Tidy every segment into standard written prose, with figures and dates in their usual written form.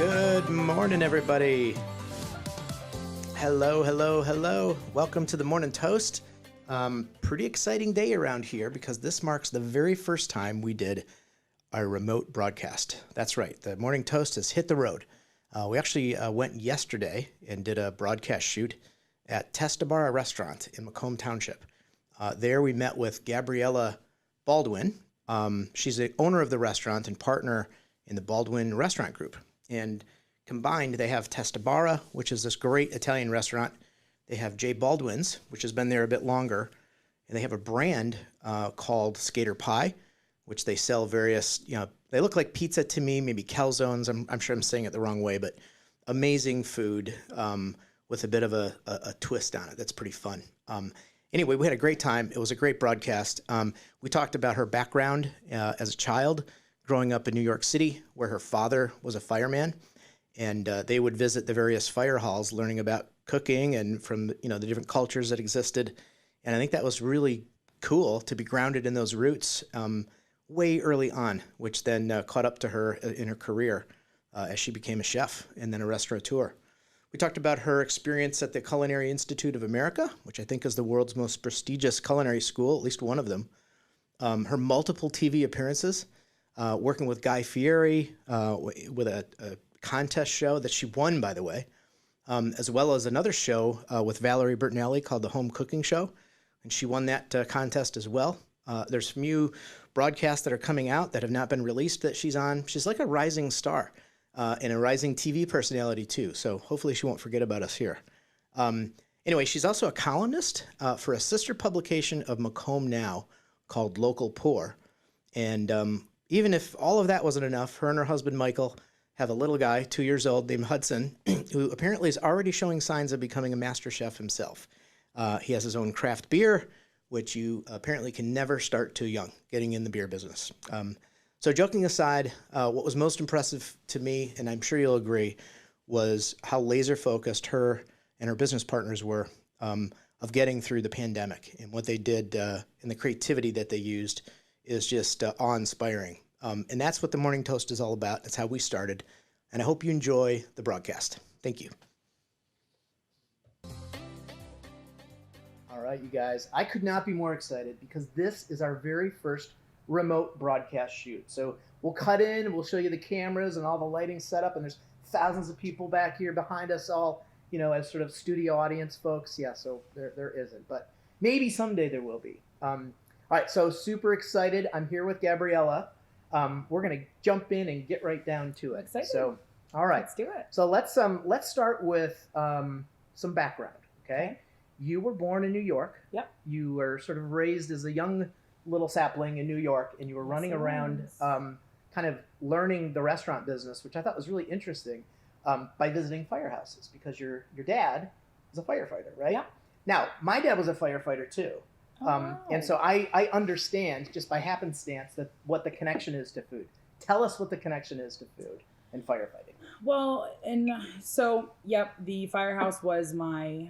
Good morning, everybody. Hello, hello, hello. Welcome to the Morning Toast. Pretty exciting day around here because this marks the very first time we did our remote broadcast. That's right. The Morning Toast has hit the road. We actually went yesterday and did a broadcast shoot at Restaurateur restaurant in Macomb Township. There we met with Gabriella Baldwin. She's the owner of the restaurant and partner in the Baldwin restaurant group. And combined, they have Testabara, which is this great Italian restaurant. They have J. Baldwin's, which has been there a bit longer. And they have a brand called Skater Pie, which they sell various, they look like pizza to me, maybe calzones. I'm sure I'm saying it the wrong way, but amazing food with a bit of a twist on it. That's pretty fun. Anyway, we had a great time. It was a great broadcast. We talked about her background as a child, growing up in New York City, where her father was a fireman. And they would visit the various fire halls, learning about cooking and from the different cultures that existed. And I think that was really cool to be grounded in those roots way early on, which then caught up to her in her career as she became a chef and then a restaurateur. We talked about her experience at the Culinary Institute of America, which I think is the world's most prestigious culinary school, at least one of them. Her multiple TV appearances, working with Guy Fieri with a contest show that she won, by the way, as well as another show with Valerie Bertinelli called The Home Cooking Show, and she won that contest as well. There's a few broadcasts that are coming out that have not been released that she's on. She's like a rising star and a rising TV personality too, so hopefully she won't forget about us here. Anyway, she's also a columnist for a sister publication of Macomb Now called Local Pour, and even if all of that wasn't enough, her and her husband Michael have a little guy, 2 years old, named Hudson, who apparently is already showing signs of becoming a master chef himself. He has his own craft beer, which you apparently can never start too young, getting in the beer business. So joking aside, what was most impressive to me, and I'm sure you'll agree, was how laser focused her and her business partners were of getting through the pandemic. And what they did and the creativity that they used is just awe-inspiring. And that's what the Morning Toast is all about. That's how we started. And I hope you enjoy the broadcast. Thank you. All right, you guys. I could not be more excited because this is our very first remote broadcast shoot. So we'll cut in and we'll show you the cameras and all the lighting setup. And there's thousands of people back here behind us all, as sort of studio audience folks. Yeah, so there isn't. But maybe someday there will be. All right, so super excited. I'm here with Gabriella. We're going to jump in and get right down to it. Exciting. So, all right. Let's do it. So let's start with some background, okay? You were born in New York. Yep. You were sort of raised as a young little sapling in New York, and you were running around kind of learning the restaurant business, which I thought was really interesting, by visiting firehouses because your dad was a firefighter, right? Yeah. Now, my dad was a firefighter too. And so I understand just by happenstance that what the connection is to food. Tell us what the connection is to food and firefighting. Well, the firehouse was my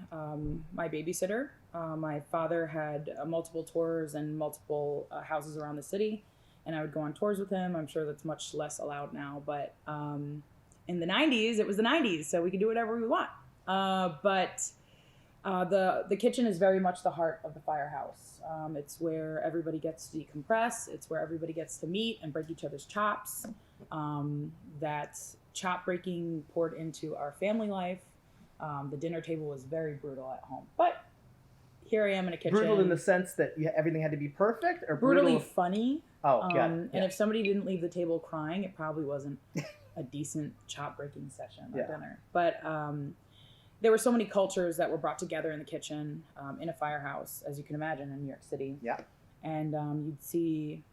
my babysitter. My father had multiple tours and multiple houses around the city, and I would go on tours with him. I'm sure that's much less allowed now, but in the 90s, it was the 90s, so we could do whatever we want. The kitchen is very much the heart of the firehouse. It's where everybody gets to decompress. It's where everybody gets to meet and break each other's chops. That chop breaking poured into our family life. The dinner table was very brutal at home. But here I am in a kitchen. Brutal in the sense that everything had to be perfect, or brutally funny. Oh, got it. And if somebody didn't leave the table crying, it probably wasn't a decent chop breaking session or dinner. But there were so many cultures that were brought together in the kitchen, in a firehouse, as you can imagine, in New York City. Yeah. And you'd see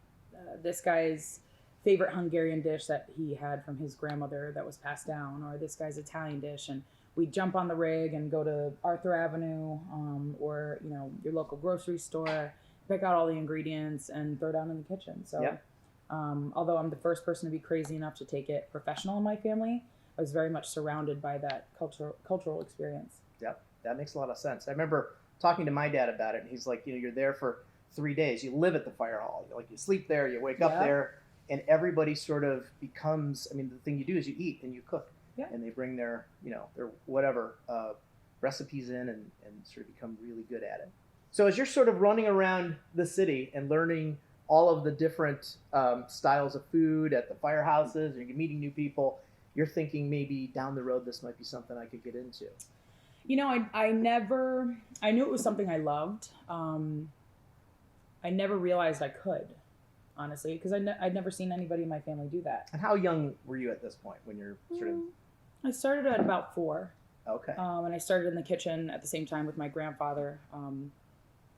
this guy's favorite Hungarian dish that he had from his grandmother that was passed down, or this guy's Italian dish. And we'd jump on the rig and go to Arthur Avenue, or your local grocery store, pick out all the ingredients and throw down in the kitchen. So although I'm the first person to be crazy enough to take it professional in my family, I was very much surrounded by that cultural experience. Yep, that makes a lot of sense. I remember talking to my dad about it, and he's like, you're there for 3 days. You live at the fire hall. You sleep there, you wake up there, and everybody sort of becomes, the thing you do is you eat and you cook Yeah. And they bring their, their whatever recipes in and sort of become really good at it. So as you're sort of running around the city and learning all of the different styles of food at the firehouses, and you're meeting new people, you're thinking maybe down the road this might be something I could get into. I knew it was something I loved. I never realized I could, honestly, because I'd never seen anybody in my family do that. And how young were you at this point when you're sort of... I started at about 4. Okay. And I started in the kitchen at the same time with my grandfather,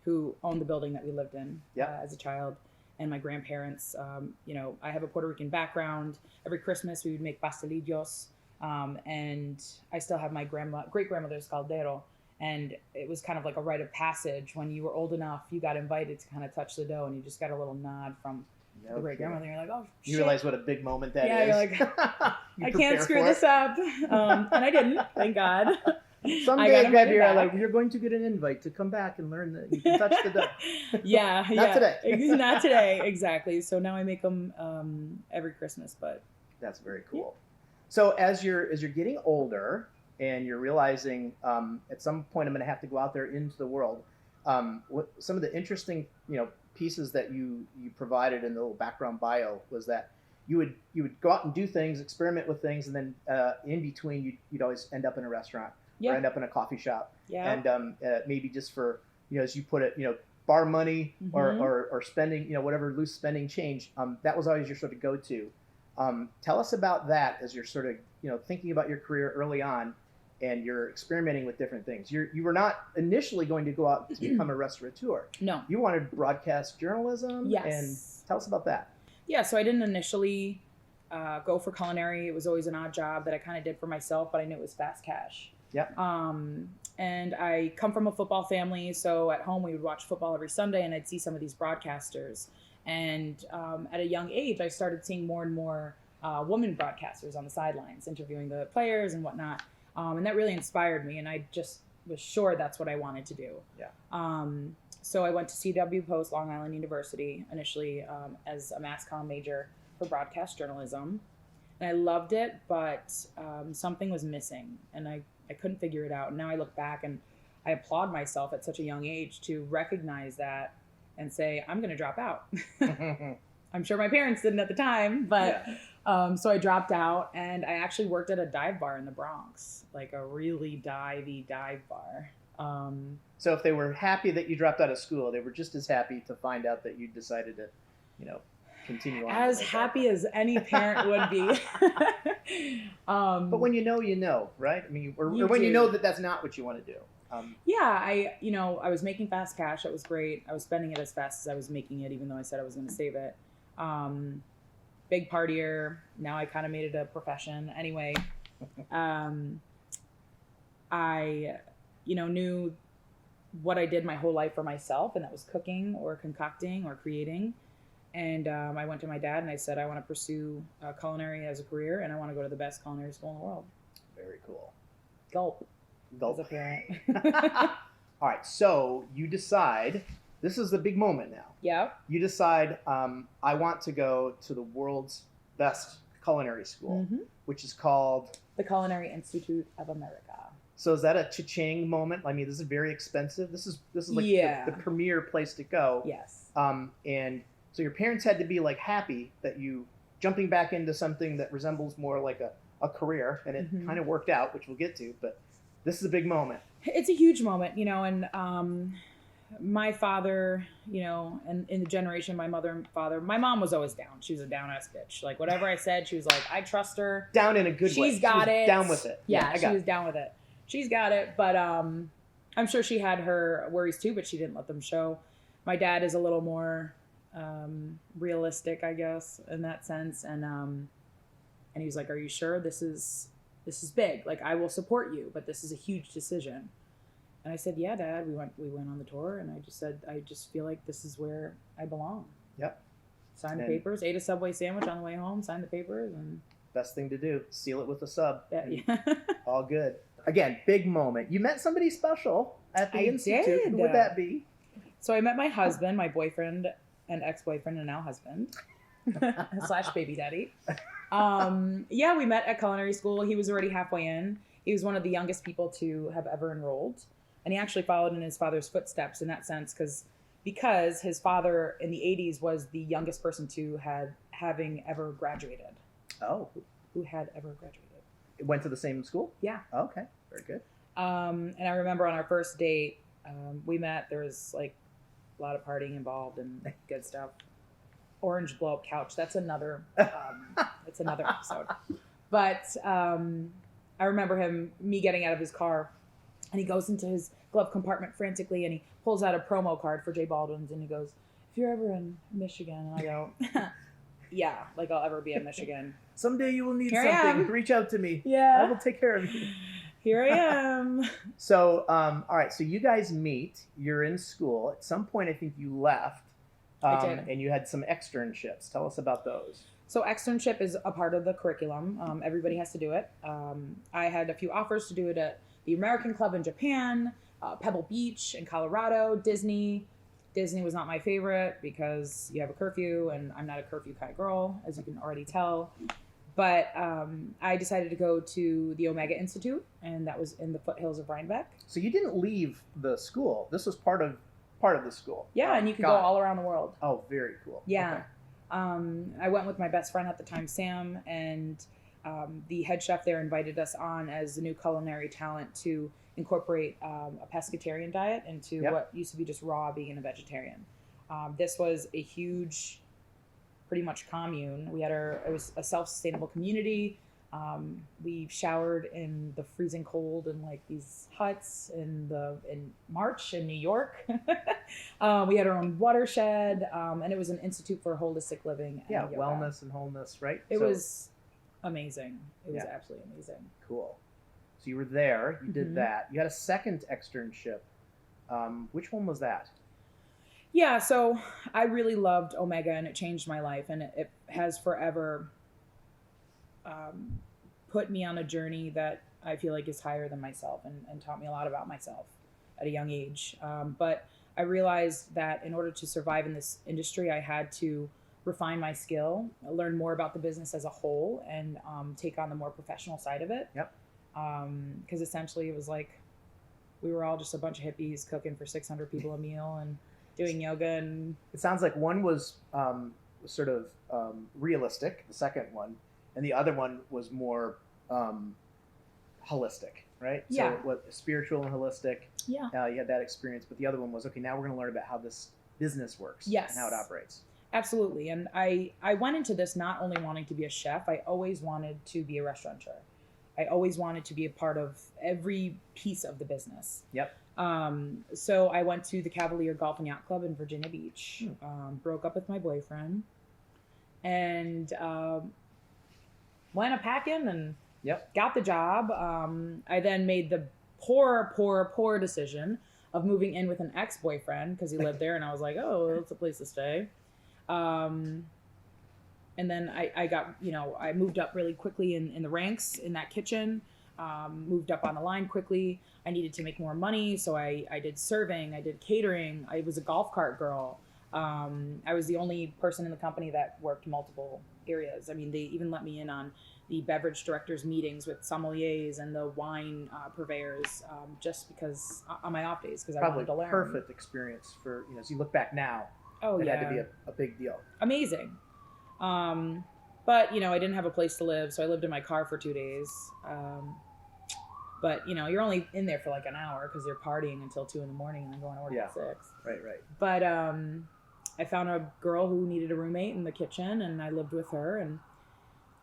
who owned the building that we lived in as a child, and my grandparents. I have a Puerto Rican background. Every Christmas we would make pastelillos, and I still have my great-grandmother's caldero. And it was kind of like a rite of passage. When you were old enough, you got invited to kind of touch the dough, and you just got a little nod from the great grandmother. You're like, oh, shit. You realize what a big moment that is. Yeah, you're like, I can't screw this up. And I didn't, thank God. Someday, Gabriella, you're going to get an invite to come back and learn that you can touch the dough. Not today. Not today, exactly. So now I make them every Christmas, but that's very cool. Yeah. So as you're getting older, and you're realizing at some point I'm going to have to go out there into the world. What some of the interesting, pieces that you provided in the little background bio was that you would go out and do things, experiment with things, and then in between you'd always end up in a restaurant or end up in a coffee shop, and maybe just for as you put it, bar money or spending, whatever loose spending change. That was always your sort of go-to. Tell us about that as you're sort of thinking about your career early on. And you're experimenting with different things. You were not initially going to go out to become a restaurateur. No. You wanted broadcast journalism. Yes. And tell us about that. Yeah, so I didn't initially go for culinary. It was always an odd job that I kind of did for myself, but I knew it was fast cash. Yep. And I come from a football family, so at home we would watch football every Sunday, and I'd see some of these broadcasters. And at a young age, I started seeing more and more women broadcasters on the sidelines, interviewing the players and whatnot. And that really inspired me, and I just was sure that's what I wanted to do. Yeah. So I went to CW Post, Long Island University, initially as a mass comm major for broadcast journalism. And I loved it, but something was missing, and I couldn't figure it out. And now I look back, and I applaud myself at such a young age to recognize that and say, I'm going to drop out. I'm sure my parents didn't at the time, but... Yeah. So I dropped out, and I actually worked at a dive bar in the Bronx, like a really divey dive bar. So if they were happy that you dropped out of school, they were just as happy to find out that you decided to, continue on. As happy as any parent would be. But when you know, right? I mean, or when you know that that's not what you want to do. I was making fast cash. That was great. I was spending it as fast as I was making it, even though I said I was going to save it. Big partier. Now I kind of made it a profession. Anyway, I, knew what I did my whole life for myself, and that was cooking or concocting or creating. And I went to my dad and I said, I want to pursue culinary as a career, and I want to go to the best culinary school in the world. Very cool. Gulp. As a parent. All right. So you decide... This is the big moment now. Yeah. You decide, I want to go to the world's best culinary school, which is called... The Culinary Institute of America. So is that a cha-ching moment? I mean, this is very expensive. This is like the premier place to go. Yes. And so your parents had to be like happy that you jumping back into something that resembles more like a career, and it kind of worked out, which we'll get to, but this is a big moment. It's a huge moment, and... my father, and in the generation, my mother and father, my mom was always down. She was a down-ass bitch. Like, whatever I said, she was like, I trust her. Down in a good way. She's got it. Down with it. Yeah, she was down with it. She's got it. But I'm sure she had her worries too, but she didn't let them show. My dad is a little more realistic, I guess, in that sense. And he was like, are you sure this is big? Like, I will support you, but this is a huge decision. And I said, yeah, Dad. We went on the tour, and I just said, I just feel like this is where I belong. Yep. Signed the papers, ate a Subway sandwich on the way home, signed the papers, and... Best thing to do. Seal it with a sub. Yeah. All good. Again, big moment. You met somebody special at the Institute. Did. Who would that be? So I met my husband, my boyfriend and ex-boyfriend and now husband. / baby daddy. Yeah, we met at culinary school. He was already halfway in. He was one of the youngest people to have ever enrolled. And he actually followed in his father's footsteps in that sense because his father in the 80s was the youngest person to having ever graduated. Oh. Who had ever graduated. Went to the same school? Yeah. Okay, very good. And I remember on our first date, we met. There was like a lot of partying involved and good stuff. Orange blow up couch. That's another episode. But I remember me getting out of his car, and he goes into his glove compartment frantically, and he pulls out a promo card for J. Baldwin's, and he goes, "If you're ever in Michigan," and I go, "Yeah, like I'll ever be in Michigan. Someday you will need Here something. Reach out to me. Yeah, I will take care of you." Here I am. So, all right. So you guys meet. You're in school. At some point, I think you left. I did. And you had some externships. Tell us about those. So externship is a part of the curriculum. Everybody has to do it. I had a few offers to do it at the American Club in Japan, Pebble Beach in Colorado, Disney. Disney was not my favorite because you have a curfew, and I'm not a curfew kind of girl, as you can already tell. But I decided to go to the Omega Institute, and that was in the foothills of Rhinebeck. So you didn't leave the school. This was part of the school. Yeah, and you could go all around the world. Oh, very cool. Yeah. Okay. I went with my best friend at the time, Sam, and the head chef there invited us on as the new culinary talent to incorporate a pescatarian diet into what used to be just raw vegan and vegetarian. This was a huge, pretty much commune. It was a self-sustainable community. We showered in the freezing cold in like these huts in March in New York. We had our own watershed, and it was an institute for holistic living. And yoga. Wellness and wholeness, right? It was amazing. It was absolutely amazing. Cool. So you were there. You did that. You had a second externship. Which one was that? Yeah, so I really loved Omega, and it changed my life, and it has forever put me on a journey that I feel like is higher than myself, and taught me a lot about myself at a young age. But I realized that in order to survive in this industry, I had to refine my skill, learn more about the business as a whole, and take on the more professional side of it. Yep. Because essentially it was like we were all just a bunch of hippies cooking for 600 people a meal and doing yoga. And it sounds like one was sort of realistic, the second one, and the other one was more holistic, right? Yeah. So what spiritual and holistic. Yeah. You had that experience, but the other one was, okay, now we're going to learn about how this business works. Yes. And how it operates. Absolutely. And I went into this not only wanting to be a chef, I always wanted to be a restaurateur. I always wanted to be a part of every piece of the business. Yep. So I went to the Cavalier Golf and Yacht Club in Virginia Beach, broke up with my boyfriend, and went a-packing and got the job. I then made the poor decision of moving in with an ex-boyfriend because he lived there, and I was like, oh, that's a place to stay. And then I got, I moved up really quickly in the ranks in that kitchen, moved up on the line quickly. I needed to make more money. So I did serving, I did catering. I was a golf cart girl. I was the only person in the company that worked multiple areas. I mean, they even let me in on the beverage directors meetings with sommeliers and the wine purveyors, just because on my off days, because I wanted to learn. Probably perfect experience for, as you look back now. Oh, it yeah. had to be a big deal. Amazing. But, I didn't have a place to live, so I lived in my car for 2 days. But, you're only in there for like an hour because you're partying until 2 a.m. and then going to work at 6. Right. But I found a girl who needed a roommate in the kitchen, and I lived with her, and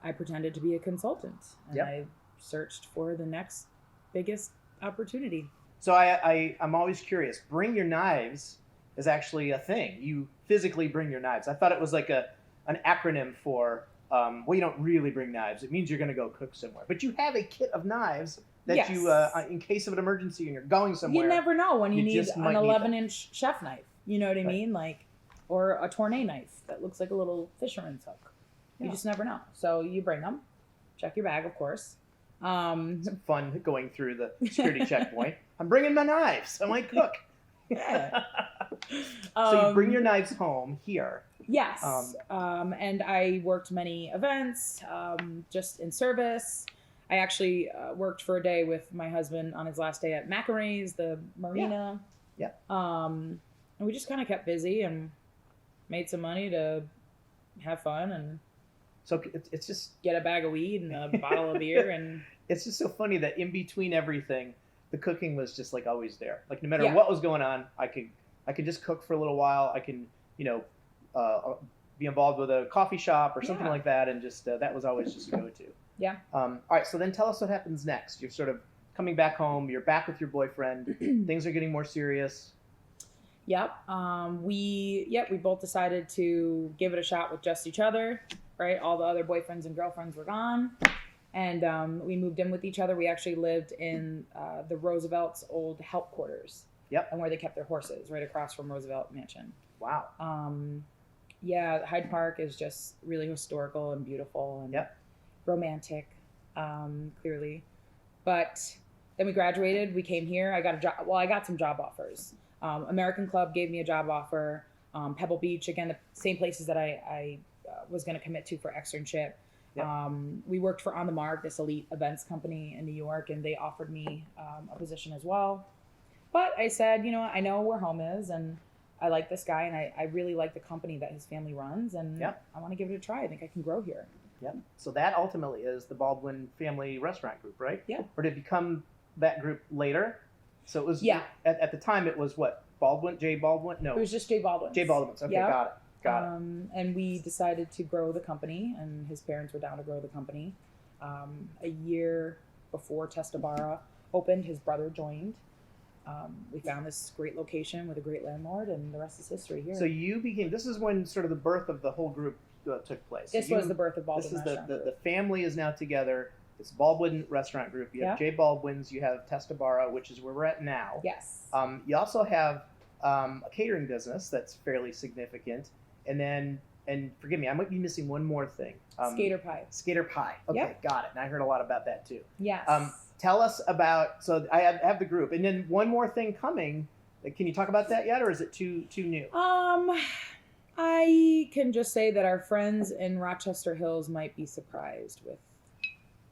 I pretended to be a consultant. And I searched for the next biggest opportunity. So I'm always curious. Bring your knives is actually a thing. You physically bring your knives. I thought it was like an acronym for, you don't really bring knives. It means you're going to go cook somewhere. But you have a kit of knives that you, in case of an emergency and you're going somewhere. You never know when you need an 11-inch chef knife. You know what I mean? Like, or a tournay knife that looks like a little fisherman's hook. You just never know. So you bring them. Check your bag, of course. It's fun going through the security checkpoint. I'm bringing my knives. I might cook. Yeah. So you bring your knives home here. Yes. And I worked many events, just in service. I actually worked for a day with my husband on his last day at Macarene's, the marina. Yeah. And we just kind of kept busy and made some money to have fun and So it's just get a bag of weed and a bottle of beer. And it's just so funny that in between everything, the cooking was just like always there. Like no matter Yeah. what was going on, I could just cook for a little while. I can, be involved with a coffee shop or something Yeah. like that, and just that was always just a go-to. Yeah. All right. So then tell us what happens next. You're sort of coming back home. You're back with your boyfriend. Things are getting more serious. Yep. We both decided to give it a shot with just each other, right? All the other boyfriends and girlfriends were gone. And we moved in with each other. We actually lived in the Roosevelt's old help quarters. Yep. And where they kept their horses, right across from Roosevelt Mansion. Wow. Yeah, Hyde Park is just really historical and beautiful and Yep. romantic, clearly. But then we graduated. We came here. I got a job. Well, I got some job offers. American Club gave me a job offer. Pebble Beach, again, the same places that I was going to commit to for externship. Yep. We worked for On the Mark, this elite events company in New York, and they offered me a position as well. But I said, I know where home is, and I like this guy, and I really like the company that his family runs, and Yep. I want to give it a try. I think I can grow here. Yep. So that ultimately is the Baldwin Family Restaurant Group, right? Yeah. Or did it become that group later? So it was. Yeah. At the time, it was what? Baldwin? J. Baldwin? No. It was just Jay Baldwin. J. Baldwin's. Okay, Yep. got it. And we decided to grow the company, and his parents were down to grow the company. A year before Testabara opened, his brother joined. We found this great location with a great landlord, and the rest is history here. So you became. This is when sort of the birth of the whole group took place. This was the birth of Baldwin This is Restaurant the Group. family is now together. It's Baldwin Restaurant Group. You have Yeah. J. Baldwin's. You have Testabara, which is where we're at now. Yes. You also have a catering business that's fairly significant, and forgive me, I might be missing one more thing. Skater pie. Skater pie. Okay, Yep. got it. And I heard a lot about that too. Yes. Tell us about. So I have the group, and then one more thing coming. Can you talk about that yet, or is it too new? I can just say that our friends in Rochester Hills might be surprised with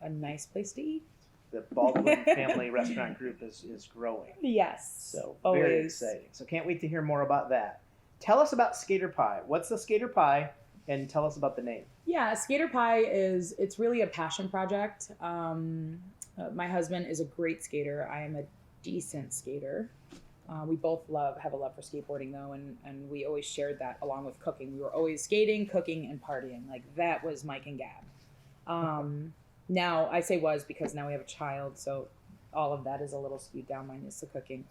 a nice place to eat. The Baldwin Family Restaurant Group is growing. Yes. So always. very exciting. So can't wait to hear more about that. Tell us about Skater Pie. What's the Skater Pie? And tell us about the name. Yeah, Skater Pie it's really a passion project. My husband is a great skater. I am a decent skater. We both have a love for skateboarding though, and we always shared that along with cooking. We were always skating, cooking, and partying. Like that was Mike and Gab. Now I say was because now we have a child, so all of that is a little skewed down minus the cooking.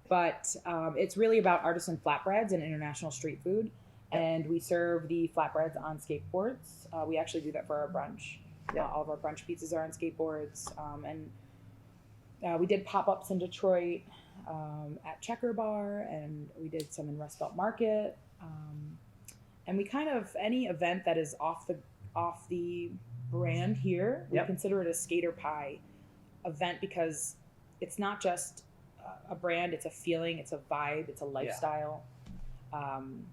But it's really about artisan flatbreads and international street food. And we serve the flatbreads on skateboards. We actually do that for our brunch. Yeah. All of our brunch pizzas are on skateboards. And we did pop-ups in Detroit at Checker Bar, and we did some in Rust Belt Market. And we kind of, any event that is off the brand here, we Yep. consider it a Skater Pie event because it's not just a brand, it's a feeling, it's a vibe, it's a lifestyle.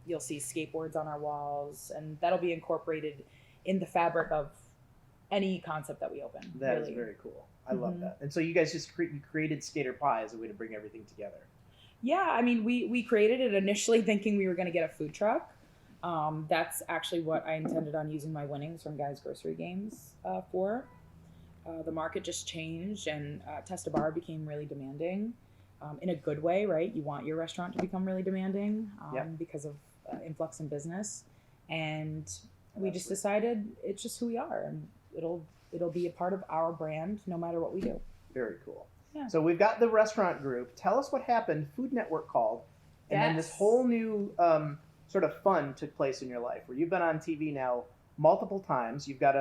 You'll see skateboards on our walls, and that'll be incorporated in the fabric of any concept that we open. That really. is very cool. I love Mhm. that. And so you guys just you created Skater Pie as a way to bring everything together. Yeah, I mean, we created it initially thinking we were going to get a food truck. That's actually what I intended on using my winnings from Guys Grocery Games for. The market just changed, and Testabara became really demanding. In a good way, right? You want your restaurant to become really demanding Yep. because of influx in business. And we just decided it's just who we are, and it'll be a part of our brand no matter what we do. Very cool. Yeah. So we've got the restaurant group. Tell us what happened. Food Network called, and then this Yes. whole new sort of fun took place in your life, where you've been on TV now multiple times. You've got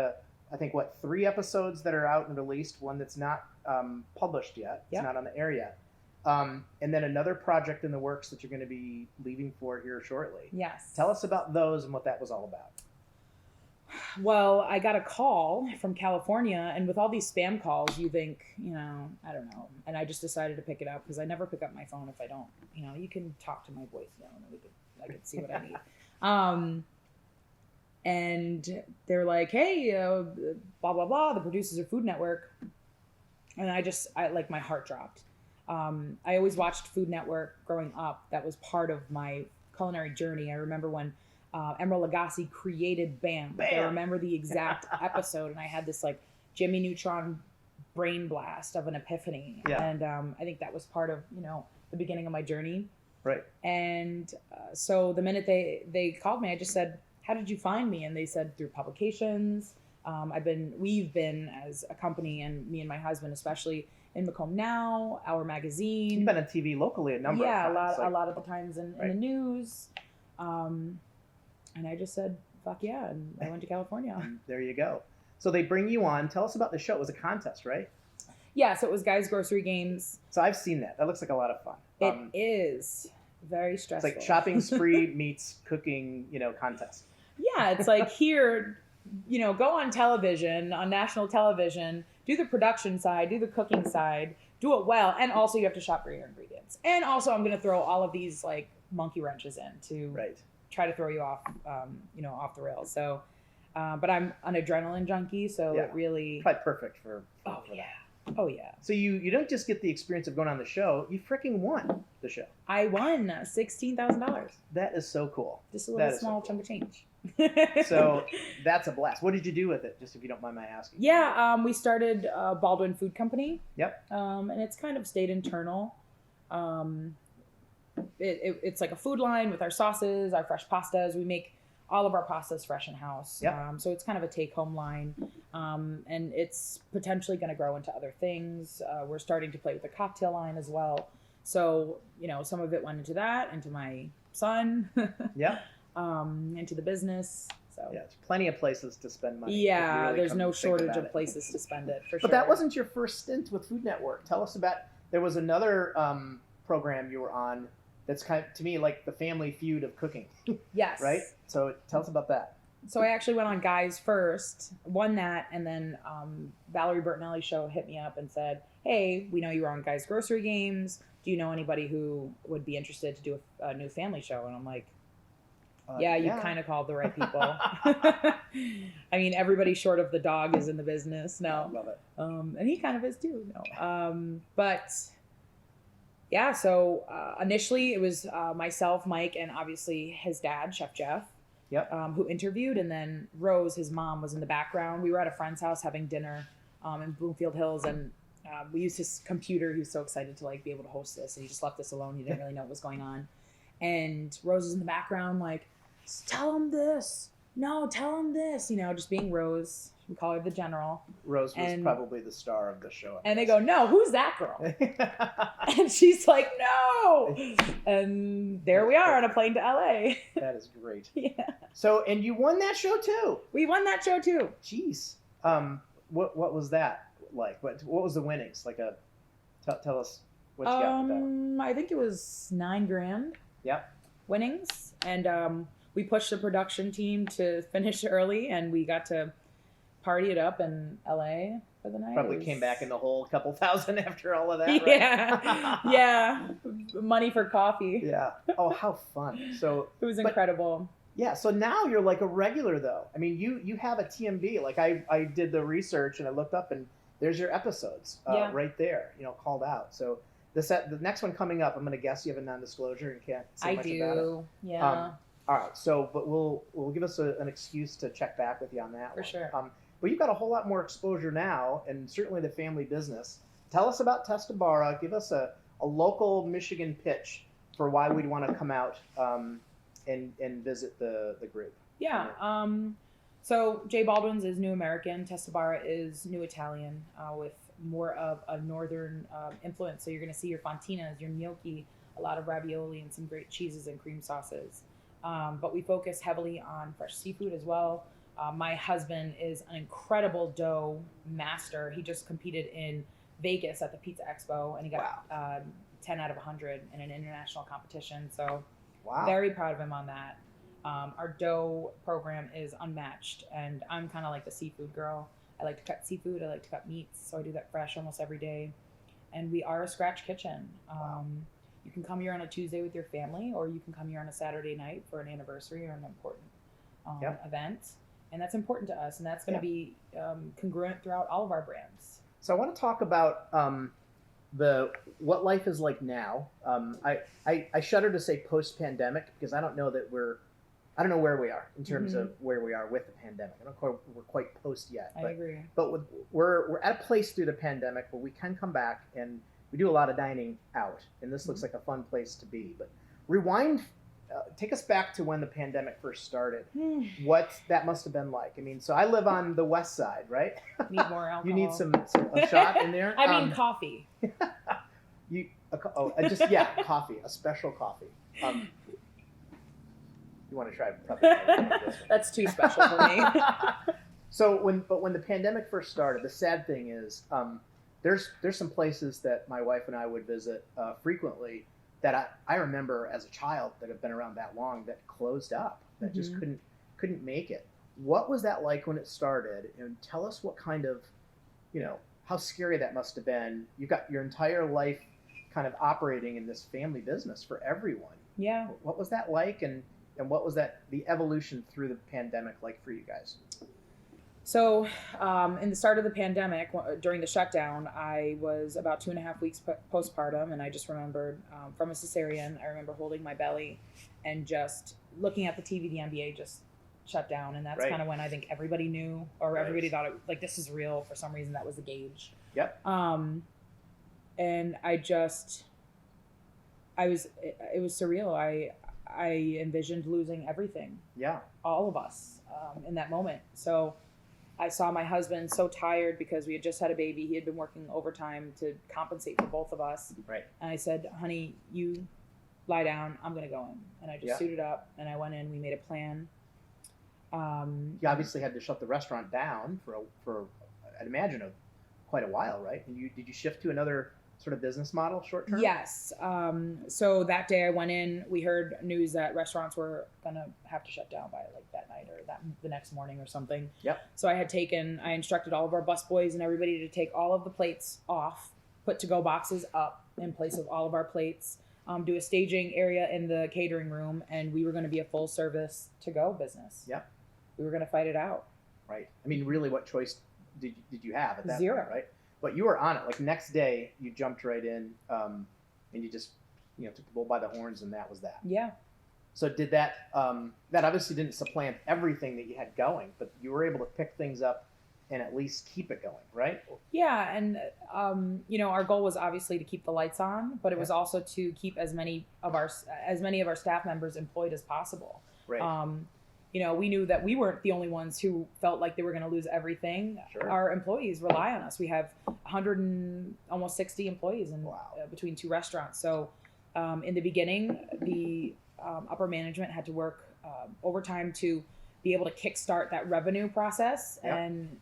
I think 3 episodes that are out and released. One that's not published yet. It's Yep. not on the air yet. And then another project in the works that you're going to be leaving for here shortly. Yes. Tell us about those and what that was all about. Well, I got a call from California, and with all these spam calls, you think, I don't know. And I just decided to pick it up because I never pick up my phone if I don't, you can talk to my voicemail and I could see what I need. And they're like, hey, blah, blah, blah, the producers of Food Network. And I like my heart dropped. I always watched Food Network growing up. That was part of my culinary journey. I remember when Emeril Lagasse created BAM. Like, I remember the exact episode, and I had this like Jimmy Neutron brain blast of an epiphany. Yeah. And I think that was part of the beginning of my journey. Right. And so the minute they called me, I just said, "How did you find me?" And they said, "Through publications." We've been as a company, and me and my husband especially, in Macomb Now, Our Magazine. You've been on TV locally a number of times. A lot of the times in the news. And I just said, fuck yeah, and I went to California. And there you go. So they bring you on. Tell us about the show. It was a contest, right? Yeah, so it was Guys Grocery Games. So I've seen that. That looks like a lot of fun. It is very stressful. It's like shopping spree meets cooking, contest. Yeah, it's like here, go on television, on national television, do the production side, do the cooking side, do it well, and also you have to shop for your ingredients. And also I'm going to throw all of these like monkey wrenches in to try to throw you off, off the rails. So, but I'm an adrenaline junkie, so it really... Probably perfect for that. Oh, yeah. So you don't just get the experience of going on the show, you freaking won the show. I won $16,000. That is so cool. Just a little small chunk of change. So that's a blast. What did you do with it, just if you don't mind my asking? Yeah, we started Baldwin Food Company. Yep. And it's kind of stayed internal. It's like a food line with our sauces, our fresh pastas. We make all of our pastas fresh in-house. Yep. So it's kind of a take-home line. And it's potentially going to grow into other things. We're starting to play with the cocktail line as well. So, some of it went into that, into my son. Yeah. Into the business. So yeah, there's plenty of places to spend money. Yeah, really there's no shortage of places to spend it, for sure. But that wasn't your first stint with Food Network. Tell us about, there was another program you were on that's kind of, to me, like the Family Feud of cooking. Yes. Right? So tell us about that. So I actually went on Guys first, won that, and then Valerie Bertinelli's show hit me up and said, hey, we know you were on Guys Grocery Games. Do you know anybody who would be interested to do a new family show? And I'm like, yeah, you kind of called the right people. I mean, everybody short of the dog is in the business. No. I love it. And he kind of is too. No. But yeah, so initially it was myself, Mike, and obviously his dad, Chef Jeff, who interviewed. And then Rose, his mom, was in the background. We were at a friend's house having dinner in Bloomfield Hills, and we used his computer. He was so excited to be able to host this, and he just left us alone. He didn't really know what was going on. And Rose is in the background tell him this. No, tell him this. Just being Rose. We call her the general. Rose was probably the star of the show. And they go, no, who's that girl? And she's like, no. And there we are on a plane to LA. That is great. Yeah. So, and you won that show too. We won that show too. Jeez. What was that like? What was the winnings? Tell us what you got with that. I think it was $9,000. Yep. Winnings. And we pushed the production team to finish early, and we got to party it up in LA for the night. Probably came back in the hole a couple thousand after all of that, right? Yeah. Yeah. Money for coffee. Yeah. Oh, how fun. So it was incredible. Yeah. So now you're like a regular though. I mean, you have a TMB. I did the research and I looked up and there's your episodes right there, called out. So the next one coming up, I'm going to guess you have a non-disclosure and can't say much about it. Yeah. All right. So, but we'll give us an excuse to check back with you on that For sure. But you've got a whole lot more exposure now, and certainly the family business. Tell us about Testa Barra. Give us a local Michigan pitch for why we'd want to come out and visit the group. Yeah. So J. Baldwin's is New American. Testa Barra is New Italian with more of a northern influence. So you're going to see your fontinas, your gnocchi, a lot of ravioli, and some great cheeses and cream sauces. But we focus heavily on fresh seafood as well. My husband is an incredible dough master. He just competed in Vegas at the Pizza Expo, and he got 10 out of 100 in an international competition. So very proud of him on that. Our dough program is unmatched, and I'm kind of like the seafood girl. I like to cut seafood. I like to cut meats, so I do that fresh almost every day. And we are a scratch kitchen. You can come here on a Tuesday with your family, or you can come here on a Saturday night for an anniversary or an important event. And that's important to us, and that's going to be congruent throughout all of our brands. So I want to talk about what life is like now. I shudder to say post-pandemic because I don't know where we are in terms of where we are with the pandemic. I don't know if we're quite post yet. I agree. But we're at a place through the pandemic where we can come back and we do a lot of dining out, and this looks like a fun place to be. But rewind, take us back to when the pandemic first started. What that must have been like. I mean, so I live on the west side, right? Need more alcohol. You need a shot in there. I mean, coffee. Coffee, a special coffee. You want to try? That's too special for me. So when the pandemic first started, the sad thing is there's some places that my wife and I would visit frequently that I remember as a child that have been around that long that closed up, that just couldn't make it. What was that like when it started? And tell us what kind of, how scary that must have been. You've got your entire life kind of operating in this family business for everyone. Yeah. What was that like, and what was the evolution through the pandemic like for you guys? So in the start of the pandemic, during the shutdown, I was about 2.5 weeks postpartum, and I just remembered from a cesarean, I remember holding my belly and just looking at the TV, the NBA just shut down. And that's kind of when I think everybody knew, or everybody thought it, like, this is real. For some reason, that was the gauge. Yep. And it was surreal. I envisioned losing everything. Yeah. All of us in that moment. So I saw my husband so tired because we had just had a baby. He had been working overtime to compensate for both of us. Right. And I said, honey, you lie down. I'm going to go in. And I just suited up and I went in. We made a plan. You obviously had to shut the restaurant down for I'd imagine quite a while, right? And did you shift to another sort of business model short term? Yes. So that day I went in, we heard news that restaurants were going to have to shut down by like that night or the next morning or something. Yep. So I instructed all of our busboys and everybody to take all of the plates off, put to-go boxes up in place of all of our plates, do a staging area in the catering room, and we were going to be a full service to-go business. Yep. We were going to fight it out. Right. I mean, really, what choice did you have at that Zero. point, right? But you were on it. Like next day, you jumped right in, and you just took the bull by the horns, and that was that. Yeah. So did that? That obviously didn't supplant everything that you had going, but you were able to pick things up and at least keep it going, right? Yeah, and our goal was obviously to keep the lights on, but it was also to keep as many of our staff members employed as possible. Right. We knew that we weren't the only ones who felt like they were going to lose everything. Sure. Our employees rely on us. We have 160 employees between two restaurants. So in the beginning, the upper management had to work overtime to be able to kickstart that revenue process and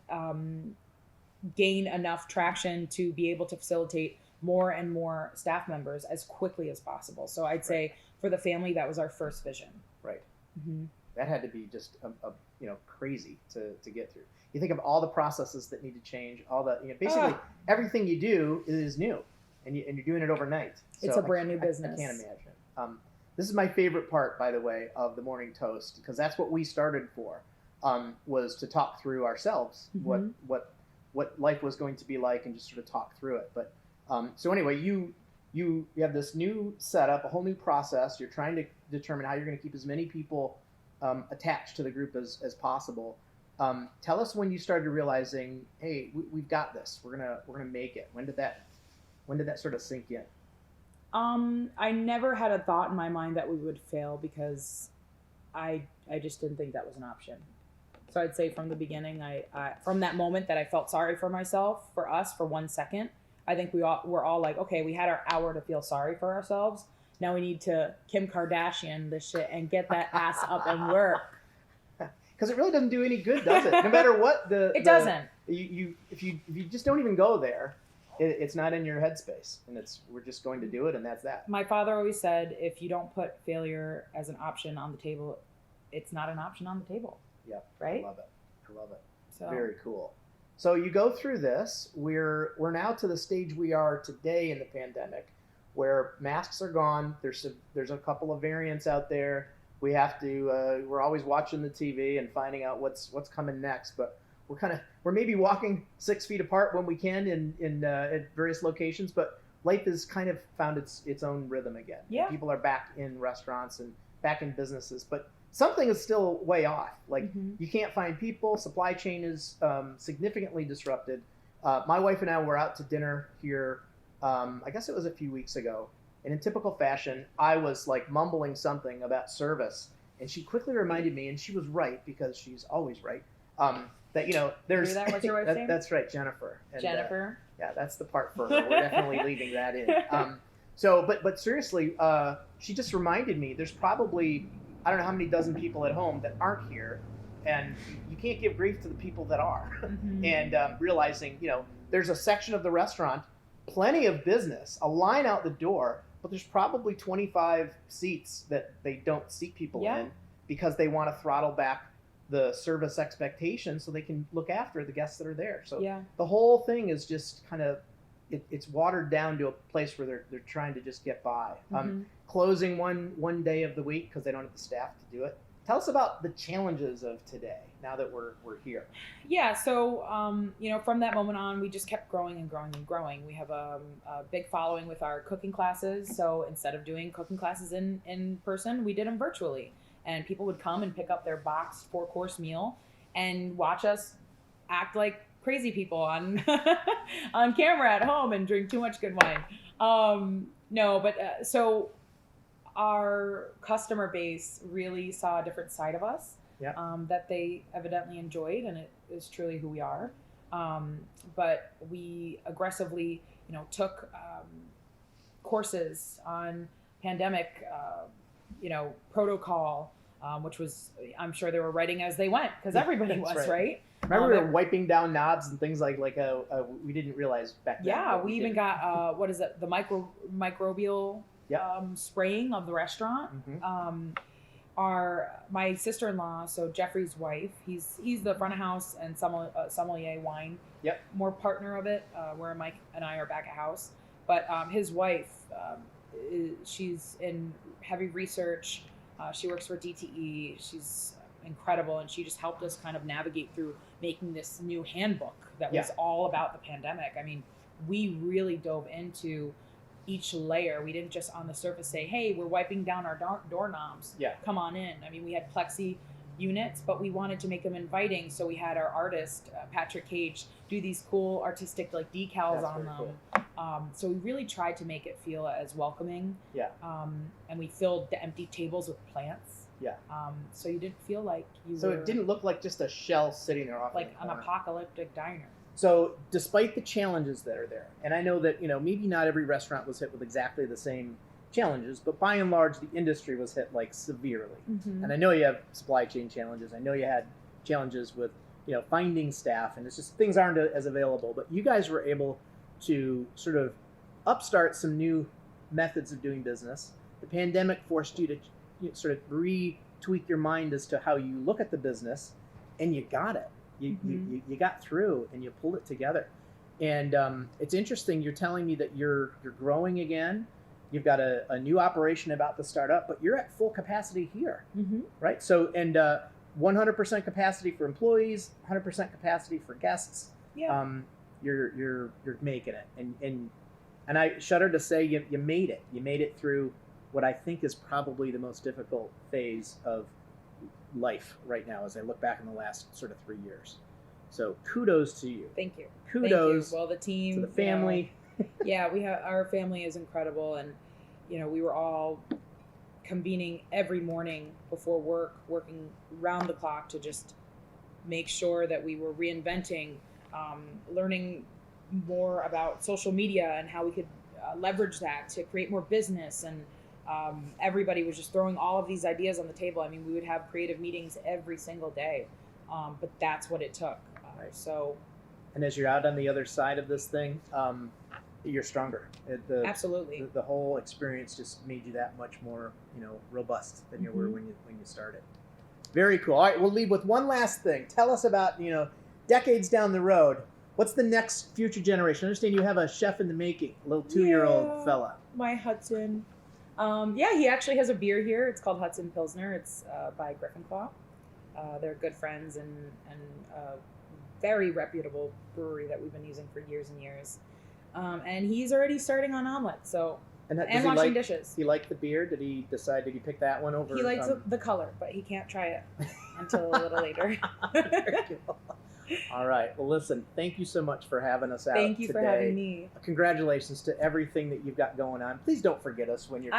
gain enough traction to be able to facilitate more and more staff members as quickly as possible. So I'd say for the family, that was our first vision. Right. Mm-hmm. That had to be just crazy to get through. You think of all the processes that need to change, all the basically everything you do is new, and you're doing it overnight. So it's a brand new business. I can't imagine. This is my favorite part, by the way, of the morning toast, because that's what we started for, was to talk through ourselves what life was going to be like and just sort of talk through it. But so anyway, you have this new setup, a whole new process. You're trying to determine how you're going to keep as many people attached to the group as possible. Tell us when you started realizing, hey, we've got this. We're gonna make it. When did that sort of sink in? I never had a thought in my mind that we would fail because I just didn't think that was an option. So I'd say from the beginning, I from that moment that I felt sorry for myself, for us, for 1 second, I think we're all like, okay, we had our hour to feel sorry for ourselves. Now we need to Kim Kardashian this shit and get that ass up and work. Because it really doesn't do any good, does it? No matter what it doesn't. If you just don't even go there, it's not in your headspace, and we're just going to do it, and that's that. My father always said, if you don't put failure as an option on the table, it's not an option on the table. Yep. Right? I love it. I love it. So Very cool. So you go through this. We're now to the stage we are today in the pandemic, where masks are gone. There's a couple of variants out there. We have to. We're always watching the TV and finding out what's coming next. But we're maybe walking 6 feet apart when we can in at various locations. But life has kind of found its own rhythm again. Yeah. People are back in restaurants and back in businesses, but something is still way off. Like you can't find people. Supply chain is significantly disrupted. My wife and I were out to dinner here. I guess it was a few weeks ago. And in typical fashion, I was like mumbling something about service. And she quickly reminded me, and she was right because she's always right, that, there's... What's your wife's name? That's right, Jennifer. And, Jennifer? Yeah, that's the part for her. We're definitely leaving that in. But seriously, she just reminded me there's probably... I don't know how many dozen people at home that aren't here, and you can't give grief to the people that are. And realizing, there's a section of the restaurant, plenty of business, a line out the door, but there's probably 25 seats that they don't seat people in because they want to throttle back the service expectations so they can look after the guests that are there. So the whole thing is just kind of, it's watered down to a place where they're trying to just get by. Closing one day of the week because they don't have the staff to do it. Tell us about the challenges of today now that we're here. Yeah, so from that moment on, we just kept growing and growing and growing. We have a big following with our cooking classes. So instead of doing cooking classes in person, we did them virtually. And people would come and pick up their boxed 4-course meal and watch us act like crazy people on on camera at home and drink too much good wine. So our customer base really saw a different side of us that they evidently enjoyed, and it is truly who we are. But we aggressively, took courses on pandemic, protocol, which was, I'm sure they were writing as they went because everybody was, right? Remember we were wiping down knobs and things like we didn't realize back then. Yeah, we even got the microbial spraying of the restaurant. My sister-in-law, so Jeffrey's wife, he's the front of house and sommelier wine. More partner of it, where Mike and I are back at house. But his wife, she's in heavy research. She works for DTE. She's incredible, and she just helped us kind of navigate through making this new handbook that was all about the pandemic. I mean, we really dove into each layer. We didn't just on the surface say, hey, we're wiping down our doorknobs. Come on in. I mean, we had plexi units, but we wanted to make them inviting. So we had our artist, Patrick Cage, do these cool artistic like decals on them. Cool. So we really tried to make it feel as welcoming. And we filled the empty tables with plants. So you didn't feel like it didn't look like just a shell sitting there off like an apocalyptic diner. So despite the challenges that are there, and I know that, maybe not every restaurant was hit with exactly the same challenges, but by and large, the industry was hit like severely. And I know you have supply chain challenges. I know you had challenges with, finding staff, and it's just things aren't as available, but you guys were able to sort of upstart some new methods of doing business. The pandemic forced you to sort of retweak your mind as to how you look at the business, and you got it. You got through and you pulled it together. And it's interesting. You're telling me that you're growing again. You've got a new operation about to start up, but you're at full capacity here, right? So, and 100% capacity for employees, 100% capacity for guests. You're making it, and I shudder to say you made it. You made it through what I think is probably the most difficult phase of life right now as I look back in the last sort of 3 years. So kudos to you. Thank you. Kudos. Thank you. Well, the team, to the family. We have, our family is incredible, and we were all convening every morning before work, working round the clock to just make sure that we were reinventing, learning more about social media and how we could leverage that to create more business. And everybody was just throwing all of these ideas on the table. I mean, we would have creative meetings every single day, but that's what it took. And as you're out on the other side of this thing, you're stronger. Absolutely. The whole experience just made you that much more, robust than you were when you started. Very cool. All right, we'll leave with one last thing. Tell us about, decades down the road, what's the next future generation? I understand you have a chef in the making, a little 2-year-old fella. My Hudson. He actually has a beer here. It's called Hudson Pilsner. It's by Griffin Claw. They're good friends and a very reputable brewery that we've been using for years and years. And he's already starting on omelets, and washing dishes. He liked the beer? Did he pick that one over? He likes the color, but he can't try it until a little later. All right. Well, listen, thank you so much for having us out today. Thank you for having me. Congratulations to everything that you've got going on. Please don't forget us when you're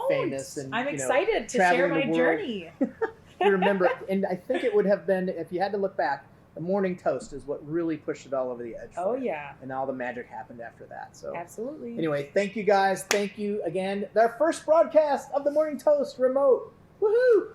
famous. And, I'm excited to share my journey. You remember, and I think it would have been, if you had to look back, the morning toast is what really pushed it all over the edge. Oh, yeah. And all the magic happened after that. So absolutely. Anyway, thank you guys. Thank you again. Our first broadcast of the Morning Toast remote. Woohoo!